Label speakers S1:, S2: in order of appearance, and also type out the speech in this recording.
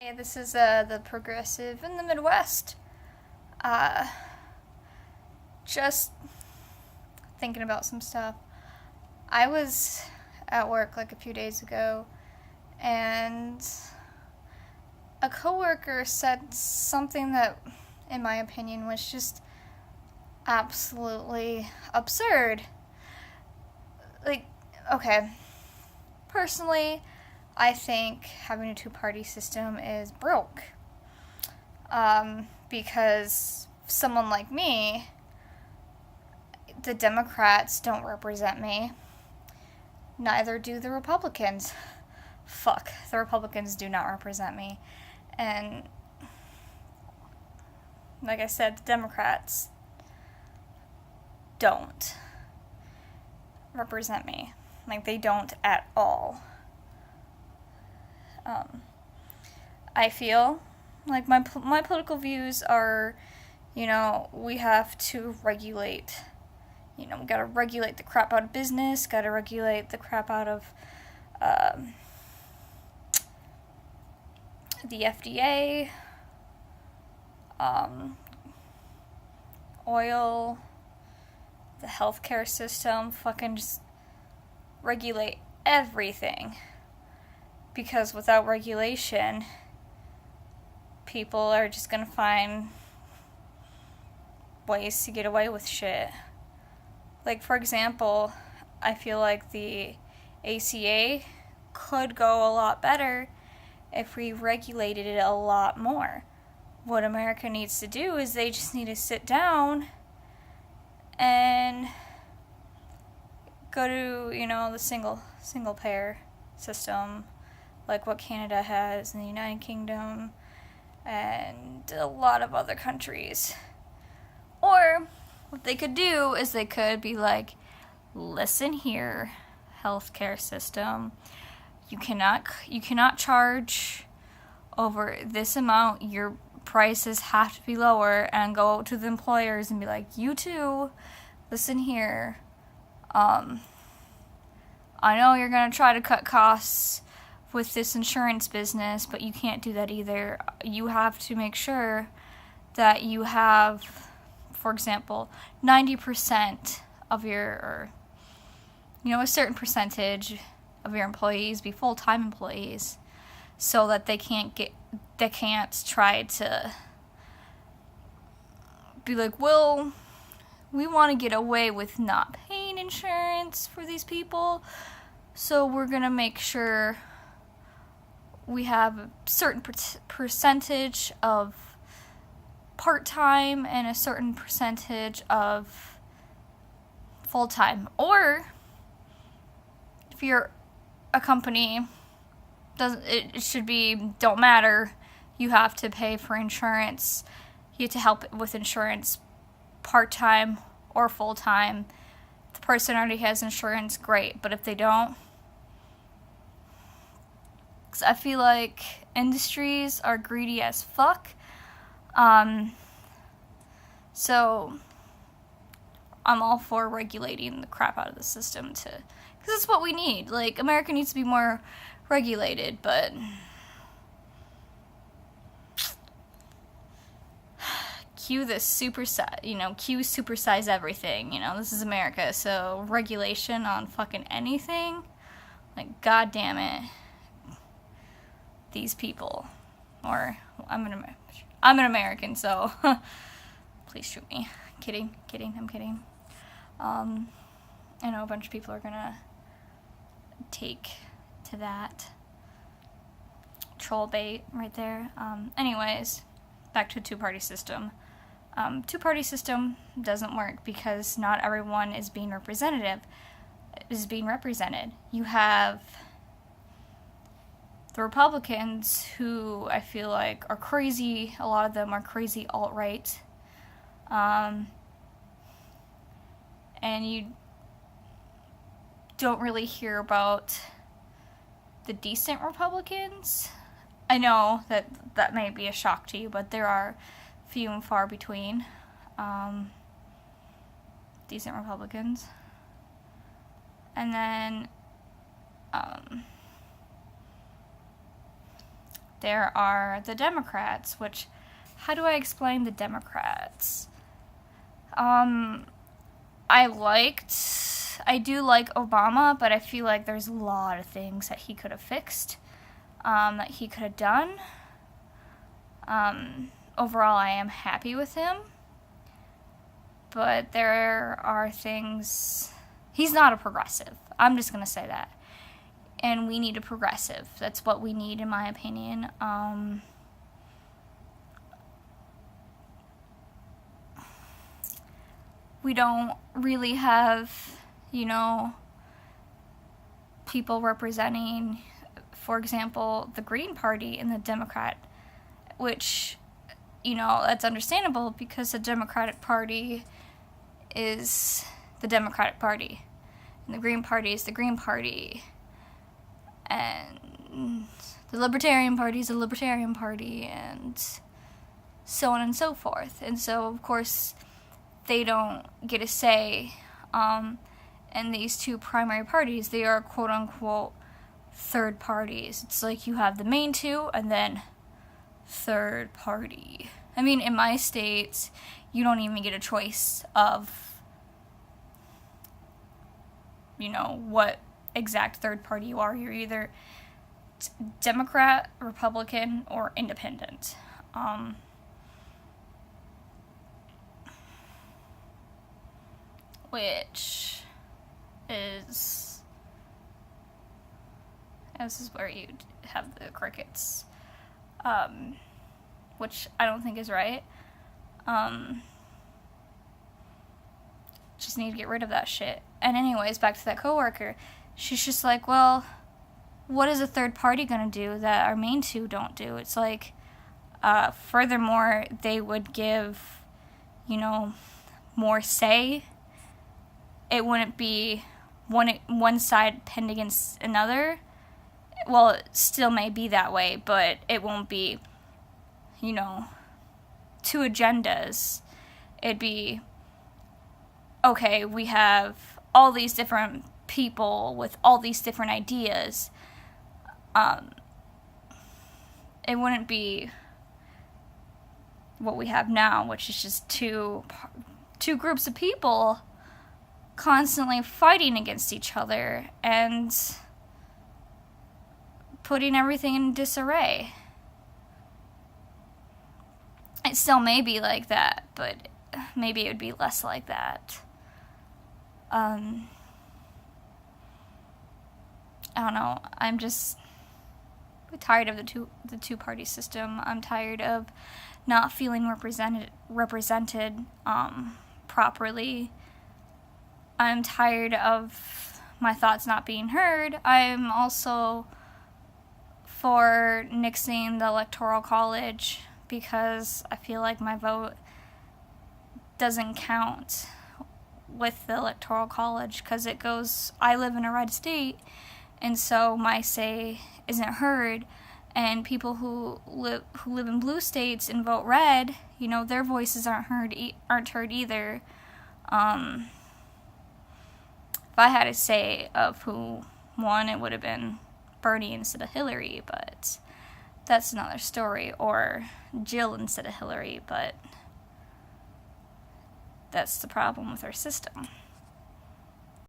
S1: Hey, this is the Progressive in the Midwest. Uh, just thinking about some stuff. I was at work like a few days ago, and a coworker said something that, in my opinion, was just absolutely absurd. Like, okay, personally, I think having a two-party system is broke. Because someone like me, the Democrats don't represent me. Neither do the Republicans. Fuck, the Republicans do not represent me. And like I said, the Democrats don't represent me. Like, they don't at all. I feel like my political views are, we have to regulate. We gotta regulate the crap out of business, gotta regulate the crap out of um, the FDA, um, oil, the healthcare system, fucking just regulate everything. Because without regulation, people are just gonna find ways to get away with shit. Like, for example, I feel like the ACA could go a lot better if we regulated it a lot more. What America needs to do is they just need to sit down and go to, the single payer system, like what Canada has and the United Kingdom and a lot of other countries. Or what they could do is they could be like, listen here, healthcare system, you cannot charge over this amount. Your prices have to be lower, and go to the employers and be like, you too, listen here. I know you're gonna try to cut costs with this insurance business, but you can't do that either. You have to make sure that you have, for example, 90% of or a certain percentage of your employees be full-time employees, so that they can't try to be like, well, we want to get away with not paying insurance for these people, so we're gonna make sure we have a certain percentage of part-time and a certain percentage of full-time. Or if you're a company, it should be, don't matter, you have to pay for insurance. You have to help with insurance part-time or full-time. If the person already has insurance, great, but if they don't, because I feel like industries are greedy as fuck. So I'm all for regulating the crap out of the system because it's what we need. Like, America needs to be more regulated, but cue supersize everything. This is America, so regulation on fucking anything, like, god damn it, these people. Or I'm an American, so please shoot me. Kidding, I'm kidding. I know a bunch of people are gonna take to that troll bait right there. Anyways, back to a two-party system. Two-party system doesn't work because not everyone is being represented. You have the Republicans, who I feel like are crazy. A lot of them are crazy alt-right. And you don't really hear about the decent Republicans. I know that may be a shock to you, but there are few and far between decent Republicans. And then there are the Democrats, which, how do I explain the Democrats? I do like Obama, but I feel like there's a lot of things that he could have fixed, that he could have done. Overall, I am happy with him, but there are things, he's not a progressive. I'm just gonna say that. And we need a progressive. That's what we need, in my opinion. We don't really have, people representing, for example, the Green Party and the Democrat, which, that's understandable because the Democratic Party is the Democratic Party, and the Green Party is the Green Party, and the Libertarian Party is the Libertarian Party, and so on and so forth. And so, of course, they don't get a say in these two primary parties. They are quote-unquote third parties. It's like you have the main two and then third party. I mean, in my states, you don't even get a choice of, what exact third party you are. You're either Democrat, Republican, or Independent. Which is, this is where you have the crickets, which I don't think is right. Just need to get rid of that shit. And anyways, back to that coworker. She's just like, well, what is a third party gonna do that our main two don't do? It's like, furthermore, they would give, more say. It wouldn't be one side pinned against another. Well, it still may be that way, but it won't be, two agendas. It'd be, okay, we have all these different people with all these different ideas. It wouldn't be what we have now, which is just two groups of people constantly fighting against each other and putting everything in disarray. It still may be like that, but maybe it would be less like that. I don't know. I'm just tired of the two-party system. I'm tired of not feeling represented properly. I'm tired of my thoughts not being heard. I'm also for nixing the Electoral College because I feel like my vote doesn't count with the Electoral College because it goes, I live in a red state, and so my say isn't heard, and people who live in blue states and vote red, their voices aren't heard either. If I had a say of who won, it would have been Bernie instead of Hillary, but that's another story, or Jill instead of Hillary, but that's the problem with our system.